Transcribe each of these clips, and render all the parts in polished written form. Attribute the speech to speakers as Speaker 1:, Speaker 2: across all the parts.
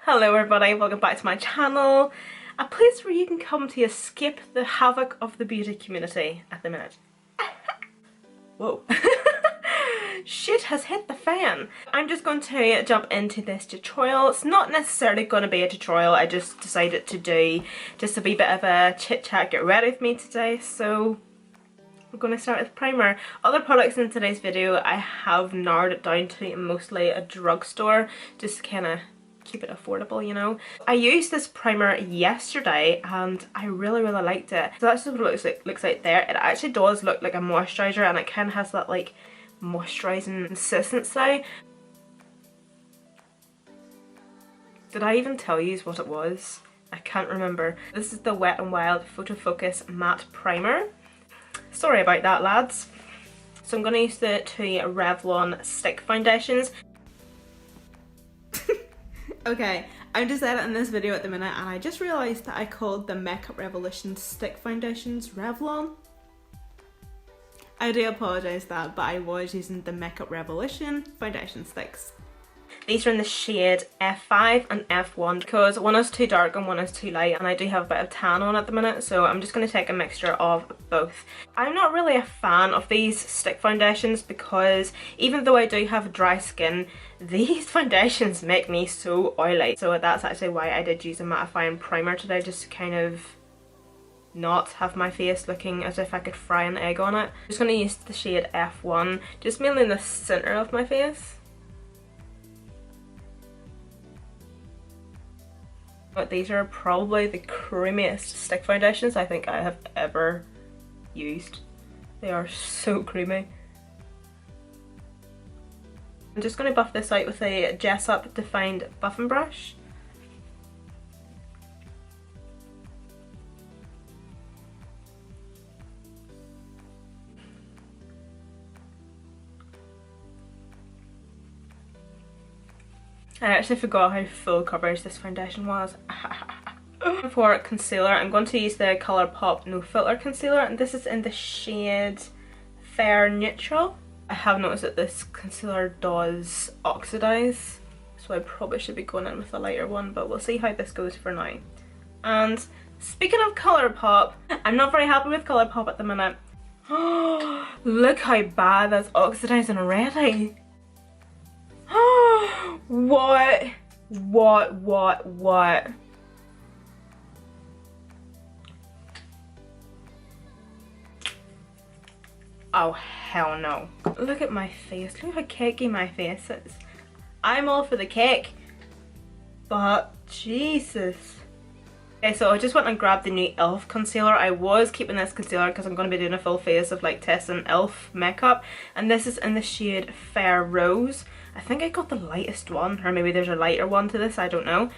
Speaker 1: Hello everybody, welcome back to my channel. A place where you can come to escape the havoc of the beauty community at the minute. Whoa. Shit has hit the fan. I'm just going to jump into this tutorial. It's not necessarily going to be a tutorial, I just decided to do just a wee bit of a chit chat, get ready with me today. So we're going to start with primer. Other products in today's video I have narrowed it down to mostly a drugstore, just kind of keep it affordable, you know. I used this primer yesterday and I really liked it. So that's just what it looks like there. It actually does look like a moisturiser and it kind of has that like moisturising consistency. Did I even tell you what it was? I can't remember. This is the Wet n Wild Photo Focus Matte Primer. Sorry about that, lads. So I'm going to use the two Revlon stick foundations. Okay, I'm just editing this video at the minute and I just realised that I called the Makeup Revolution stick foundations Revlon. I do apologise that, but I was using the Makeup Revolution foundation sticks. These are in the shade F5 and F1 because one is too dark and one is too light, and I do have a bit of tan on at the minute, so I'm just going to take a mixture of both. I'm not really a fan of these stick foundations because even though I do have dry skin, these foundations make me so oily. So that's actually why I did use a mattifying primer today, just to kind of not have my face looking as if I could fry an egg on it. I'm just going to use the shade F1, just mainly in the centre of my face. But these are probably the creamiest stick foundations I think I have ever used. They are so creamy. I'm just going to buff this out with a Jessup Defined buffing brush. I actually forgot how full coverage this foundation was. For concealer, I'm going to use the ColorPop No Filter Concealer, and this is in the shade Fair Neutral. I have noticed that this concealer does oxidize, so I probably should be going in with a lighter one, but we'll see how this goes for now. And speaking of ColorPop, I'm not very happy with ColorPop at the minute. Look how bad that's oxidizing already. What? Oh hell no. Look at my face, look how cakey my face is. I'm all for the cake, but Jesus. Okay, so I just went and grabbed the new e.l.f. concealer. I was keeping this concealer because I'm going to be doing a full face of like testing e.l.f. makeup, and this is in the shade Fair Rose. I think I got the lightest one, or maybe there's a lighter one to this, I don't know.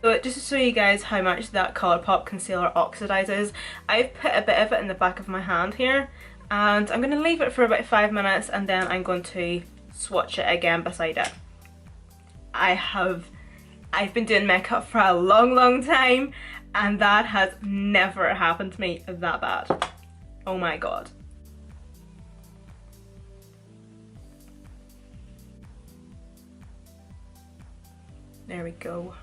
Speaker 1: So just to show you guys how much that ColourPop concealer oxidizes, I've put a bit of it in the back of my hand here, and I'm going to leave it for about 5 minutes and then I'm going to swatch it again beside it. I've been doing makeup for a long time and that has never happened to me that bad. Oh my god. There we go.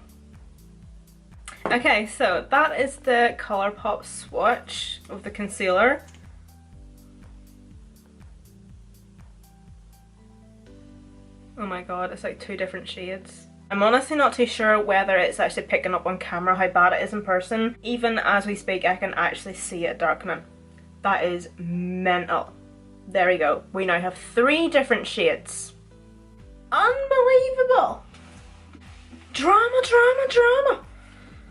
Speaker 1: Okay, so that is the ColourPop swatch of the concealer. Oh my god, it's like 2 different shades. I'm honestly not too sure whether it's actually picking up on camera how bad it is in person. Even as we speak, I can actually see it darkening. That is mental. There we go. We now have 3 different shades. Unbelievable! Drama, drama, drama!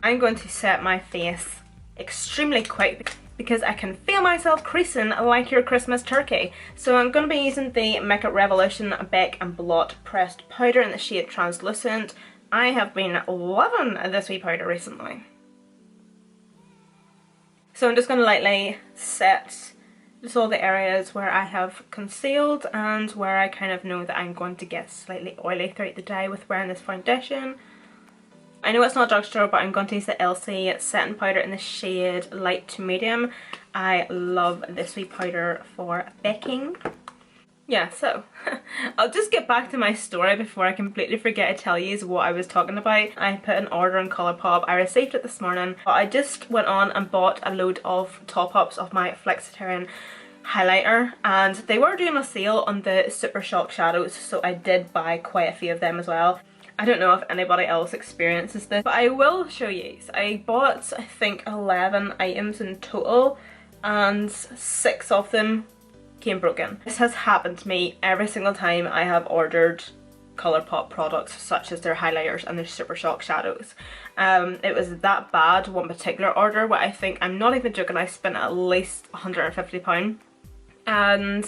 Speaker 1: I'm going to set my face extremely quick because I can feel myself creasing like your Christmas turkey. So I'm going to be using the Makeup Revolution Bake and Blot Pressed Powder in the shade Translucent. I have been loving this wee powder recently. So I'm just going to lightly set just all the areas where I have concealed and where I kind of know that I'm going to get slightly oily throughout the day with wearing this foundation. I know it's not drugstore, but I'm going to use the Elsie setting powder in the shade Light to Medium. I love this wee powder for baking. yeah, so I'll just get back to my story before I completely forget to tell you what I was talking about. I put an order on ColorPop. I received it this morning. I just went on and bought a load of top-ups of my Flexitarian highlighter, and they were doing a sale on the Super Shock shadows, so I did buy quite a few of them as well. I don't know if anybody else experiences this, but I will show you. So I bought, I think, 11 items in total, and 6 of them came broken. This has happened to me every single time I have ordered ColourPop products, such as their highlighters and their Super Shock shadows. It was that bad, one particular order, where I think, I'm not even joking, I spent at least £150, and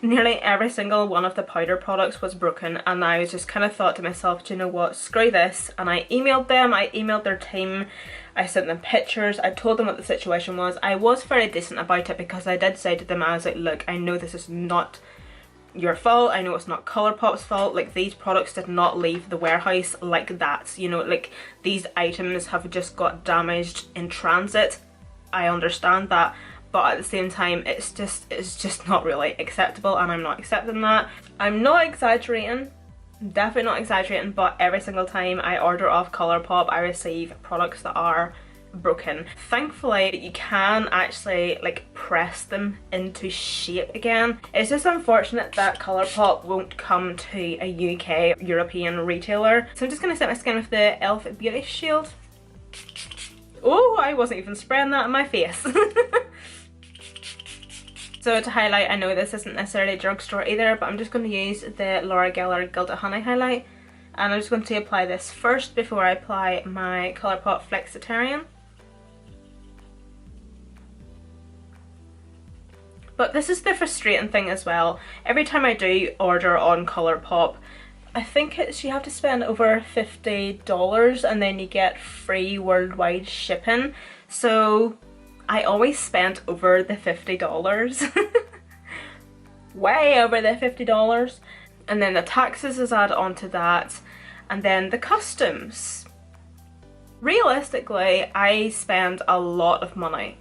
Speaker 1: nearly every single one of the powder products was broken, and I just kind of thought to myself, do you know what, screw this, and I emailed them, I emailed their team, I sent them pictures, I told them what the situation was. I was very decent about it because I did say to them, I was like, look, I know this is not your fault, I know it's not ColourPop's fault, like these products did not leave the warehouse like that, you know, like these items have just got damaged in transit. I understand that, but at the same time it's just not really acceptable, and I'm not accepting that. I'm not exaggerating, definitely not exaggerating, but every single time I order off ColourPop I receive products that are broken. Thankfully you can actually like press them into shape again. It's just unfortunate that ColourPop won't come to a UK European retailer. So I'm just going to set my skin with the e.l.f. Beauty Shield. Oh, I wasn't even spraying that on my face. So to highlight, I know this isn't necessarily a drugstore either, but I'm just going to use the Laura Geller Gilded Honey highlight, and I'm just going to apply this first before I apply my ColourPop Flexitarian. But this is the frustrating thing as well. Every time I do order on ColourPop, I think it's, you have to spend over $50 and then you get free worldwide shipping. So I always spent over the $50. Way over the $50. And then the taxes is added onto that, and then the customs. Realistically, I spend a lot of money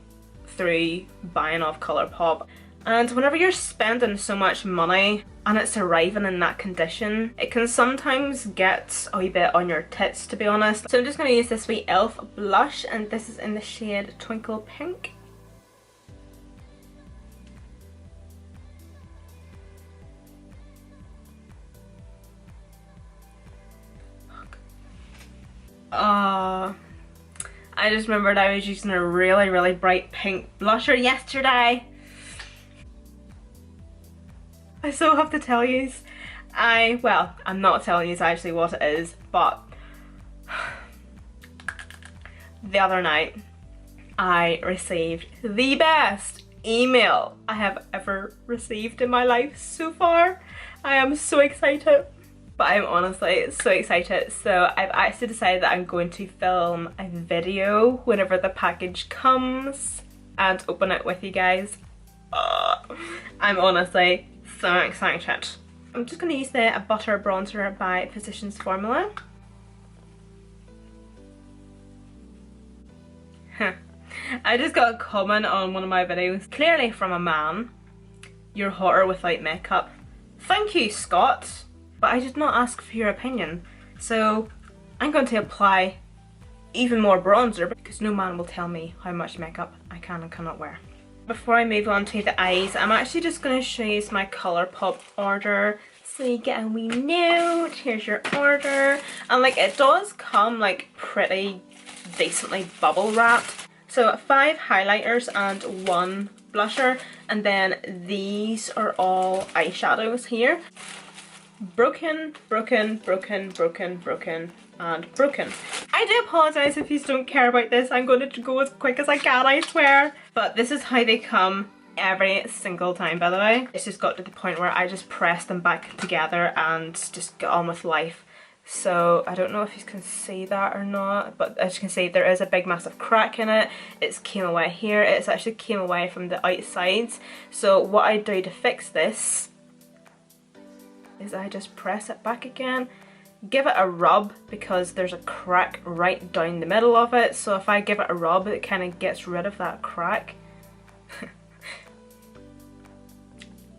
Speaker 1: through buying off ColourPop. And whenever you're spending so much money and it's arriving in that condition, it can sometimes get a wee bit on your tits, to be honest. So I'm just going to use this wee e.l.f. blush, and this is in the shade Twinkle Pink. I just remembered I was using a really bright pink blusher yesterday. I so have to tell you, well, I'm not telling you actually what it is, but the other night I received the best email I have ever received in my life so far. I am so excited. But I'm honestly so excited. So I've actually decided that I'm going to film a video whenever the package comes and open it with you guys. I'm honestly so excited. I'm just going to use the Butter Bronzer by Physicians Formula. I just got a comment on one of my videos, clearly from a man, "You're hotter without makeup." Thank you, Scott. But I did not ask for your opinion, so I'm going to apply even more bronzer because no man will tell me how much makeup I can and cannot wear. Before I move on to the eyes, I'm actually just going to show you my ColourPop order. So you get a wee note, here's your order, and like it does come like pretty decently bubble wrapped. So 5 highlighters and 1 blusher, and then these are all eyeshadows here. Broken, broken, broken, broken, broken, and broken. I do apologise if you don't care about this. I'm going to go as quick as I can, I swear. But this is how they come every single time, by the way. It's just got to the point where I just press them back together and just get on with life. So I don't know if you can see that or not, but as you can see there is a big massive crack in it. It's came away here. It's actually came away from the outsides. So what I do to fix this is I just press it back again, give it a rub because there's a crack right down the middle of it, so if I give it a rub it kind of gets rid of that crack.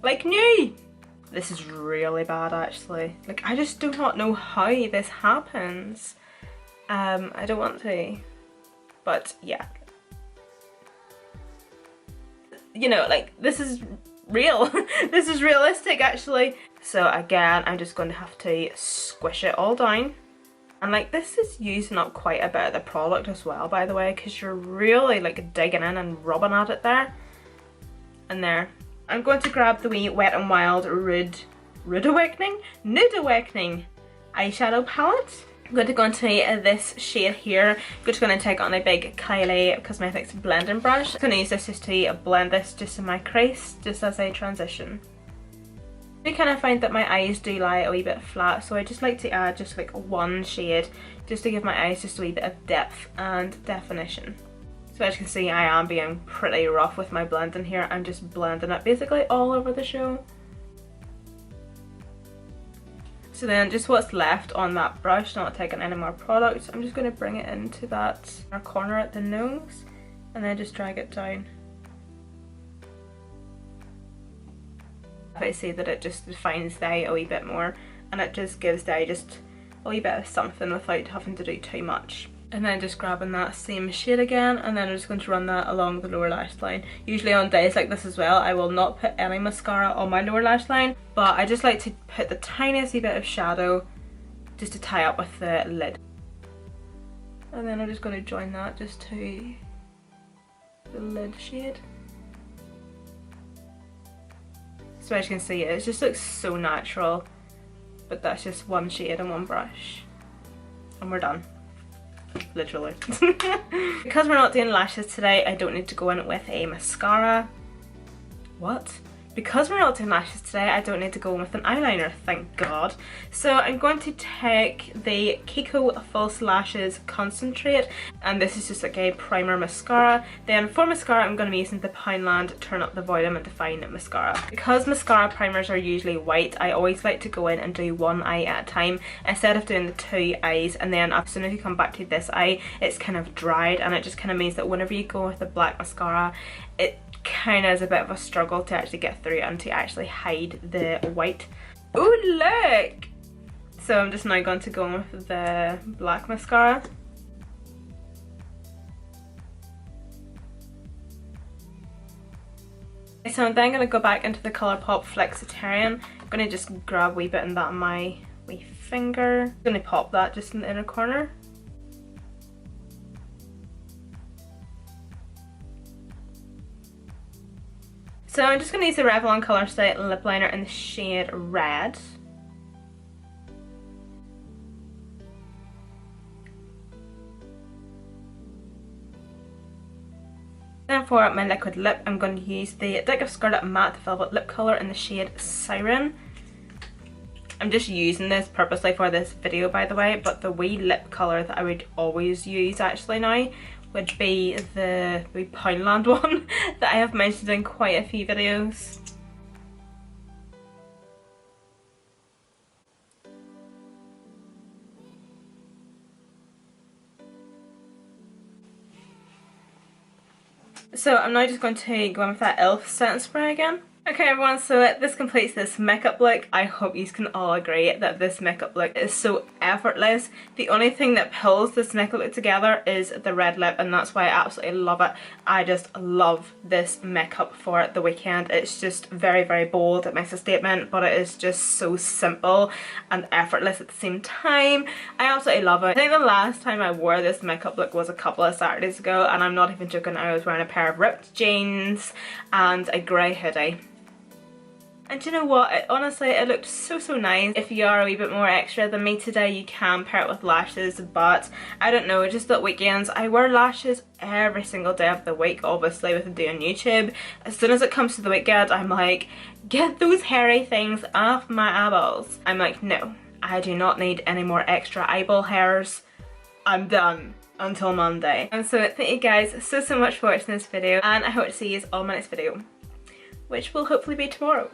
Speaker 1: like new. This is really bad actually. Like, I just do not know how this happens. I don't want to, but yeah. You know, like, this is real. This is realistic actually. So again, I'm just going to have to squish it all down. And like, this is using up quite a bit of the product as well, by the way, because you're really like digging in and rubbing at it there and there. I'm going to grab the wee Wet n Wild Nude Awakening eyeshadow palette. I'm going to go into this shade here. I'm just going to take on a big Kylie Cosmetics blending brush. I'm going to use this just to blend this just in my crease, just as I transition. I kind of find that my eyes do lie a wee bit flat, so I just like to add just like one shade just to give my eyes just a wee bit of depth and definition. So as you can see, I am being pretty rough with my blending here. I'm just blending it basically all over the show. So then just what's left on that brush, not taking any more product, I'm just going to bring it into that corner at the nose and then just drag it down. I see that it just defines the eye a wee bit more, and it just gives the eye just a wee bit of something without having to do too much. And then just grabbing that same shade again, and then I'm just going to run that along the lower lash line. Usually on days like this as well, I will not put any mascara on my lower lash line, but I just like to put the tiniest wee bit of shadow just to tie up with the lid. And then I'm just going to join that just to the lid shade. So as you can see, it just looks so natural, but that's just one shade and one brush. And we're done. Literally. Because we're not doing lashes today, I don't need to go in with a mascara. What? Because we're not doing lashes today, I don't need to go in with an eyeliner, thank God. So I'm going to take the Kiko False Lashes Concentrate, and this is just like a primer mascara. Then for mascara, I'm going to be using the Poundland Turn Up the Volume and Define Mascara. Because mascara primers are usually white, I always like to go in and do one eye at a time instead of doing the two eyes, and then as soon as you come back to this eye, it's kind of dried, and it just kind of means that whenever you go with the black mascara, it kind of is a bit of a struggle to actually get through and to actually hide the white. Oh look! So I'm just now going to go with the black mascara. So I'm then going to go back into the ColorPop Flexitarian. I'm going to just grab a wee bit of that on my wee finger. I'm going to pop that just in the inner corner. So I'm just going to use the Revlon Color Stay lip liner in the shade Red. Then for my liquid lip, I'm going to use the Dick of Scarlet Matte Velvet Lip Colour in the shade Siren. I'm just using this purposely for this video, by the way, but the wee lip colour that I would always use actually now would be the wee Poundland one that I have mentioned in quite a few videos. So I'm now just going to go in with that e.l.f. setting spray again. Okay everyone, so this completes this makeup look. I hope you can all agree that this makeup look is so effortless. The only thing that pulls this makeup look together is the red lip, and that's why I absolutely love it. I just love this makeup for the weekend. It's just very, very bold. It makes a statement, but it is just so simple and effortless at the same time. I absolutely love it. I think the last time I wore this makeup look was a couple of Saturdays ago, and I'm not even joking. I was wearing a pair of ripped jeans and a grey hoodie. And you know what, honestly it looked so nice. If you are a wee bit more extra than me today, you can pair it with lashes, but I don't know, just at weekends I wear lashes every single day of the week, obviously with doing YouTube. As soon as it comes to the weekend, I'm like, get those hairy things off my eyeballs. I'm like, no, I do not need any more extra eyeball hairs. I'm done until Monday. And so thank you guys so much for watching this video, and I hope to see you all in my next video, which will hopefully be tomorrow.